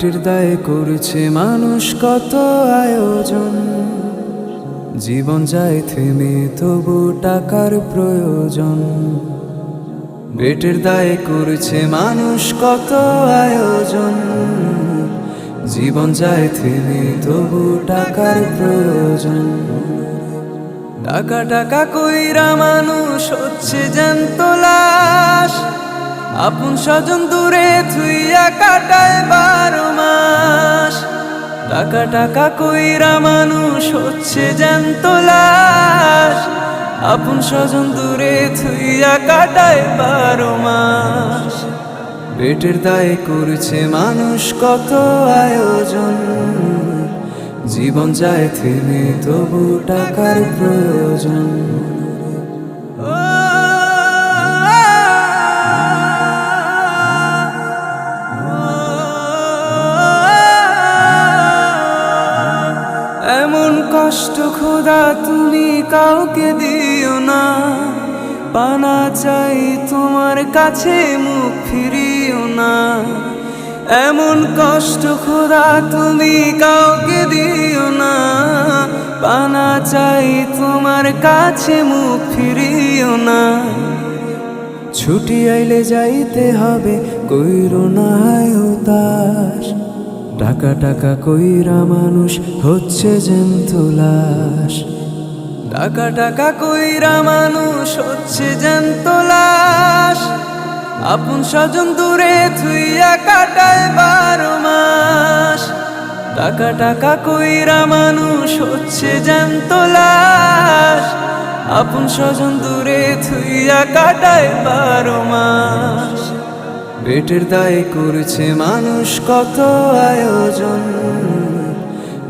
পেটের দায়ে করেছে মানুষ কত আয়োজন, জীবন যায় থেমে তবু টাকার প্রয়োজন। পেটের দায়ে করেছে মানুষ কত আয়োজন, জীবন যায় থেমে তবু টাকার প্রয়োজন। টাকা টাকা কইরা মানুষ হচ্ছে জ্যান্ত লাশ, আপন স্বজন দূরে থুইয়া কাটায় 12 মাস। টাকা টাকা কইরা মানুষ হচ্ছে জ্যান্ত লাশ, আপন স্বজন দূরে থুইয়া কাটায় 12 মাস। পেটের দায়ে করেছে মানুষ কত আয়োজন, জীবন যায় থেমে তবু টাকার প্রয়োজন। এমন কষ্ট খোদা তুমি কাউকে দিও না, পানা চাই তোমার কাছে মুখ ফিরিও না। এমন কষ্ট খোদা তুমি কাউকে দিও না, পানা চাই তোমার কাছে মুখ ফিরিও না। ছুটি আইলে যাইতে হবে কইরো না হতাশ, টাকা টাকা কইরা মানুষ হচ্ছে জ্যান্ত লাশ। টাকা টাকা কইরা মানুষ হচ্ছে জ্যান্ত লাশ, আপন স্বজন দূরে থুইয়া কাটায় 12 মাস। টাকা টাকা কইরা মানুষ হচ্ছে জ্যান্ত লাশ, আপন স্বজন দূরে থুইয়া কাটায় 12 মাস। পেটের দায়ে করেছে মানুষ কত আয়োজন,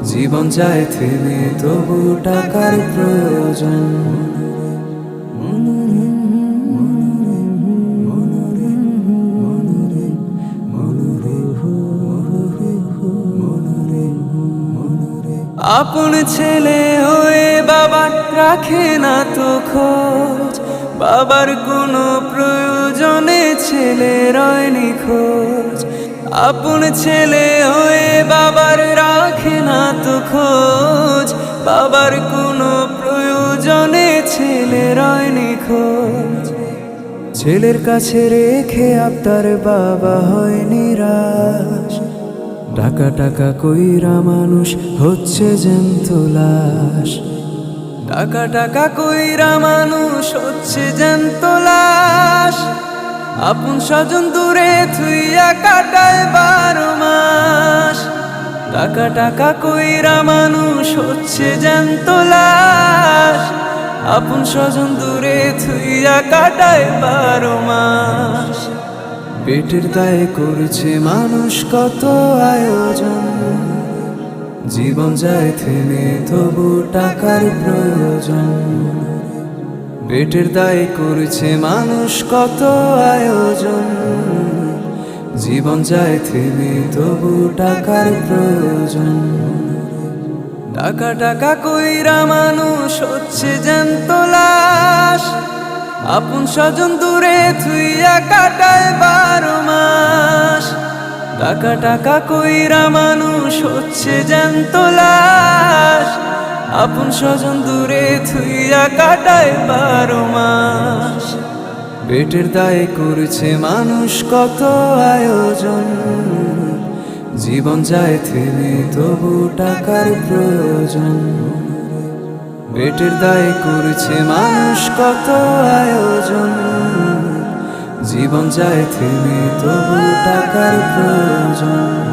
জীবন যায় থেমে তবু টাকার প্রয়োজন। আপন ছেলে হয়ে বাবা রাখে না তো খোঁজ, বাবার কোনো প্রয়োজনে ছেলে রয় নিখোঁজ। আপন ছেলে হয়ে বাবার রাখে না তো খোঁজ, বাবার কোনো প্রয়োজনে ছেলে রয় নিখোঁজ। ছেলের কাছে রেখে আপনার বাবা হয় নিরাশ, টাকা টাকা কইরা মানুষ হচ্ছে জ্যান্ত লাশ। টাকা টাকা কইরা মানুষ হচ্ছে জ্যান্ত লাশ, আপন স্বজন দূরে থুইয়া কাটায় 12 মাস। টাকা টাকা কইরা মানুষ হচ্ছে জ্যান্ত লাশ, আপন স্বজন দূরে থুইয়া কাটায় 12 মাস। পেটের দায়ে করেছে মানুষ কত আয়োজন, জীবন যায় থেমে তবু টাকার প্রয়োজন। পেটের দায়ে করেছে মানুষ কত আয়োজন, জীবন যায় থেমে তবু টাকার প্রয়োজন। টাকা টাকা কইরা মানুষ হচ্ছে জ্যান্ত লাশ, আপন স্বজন দূরে থুইয়া কাটায় 12 মাস। টাকা টাকা কইরা মানুষ হচ্ছে জ্যান্ত লাশ, আপন স্বজন দূরে থুইয়া কাটায় 12 মাস। পেটের দায়ে করেছে মানুষ কত আয়োজন, জীবন যায় থেমে তবু টাকার প্রয়োজন। পেটের দায়ে করেছে মানুষ কত আয়োজন, জীবন যায় থেমে তবু টাকার প্রয়োজন।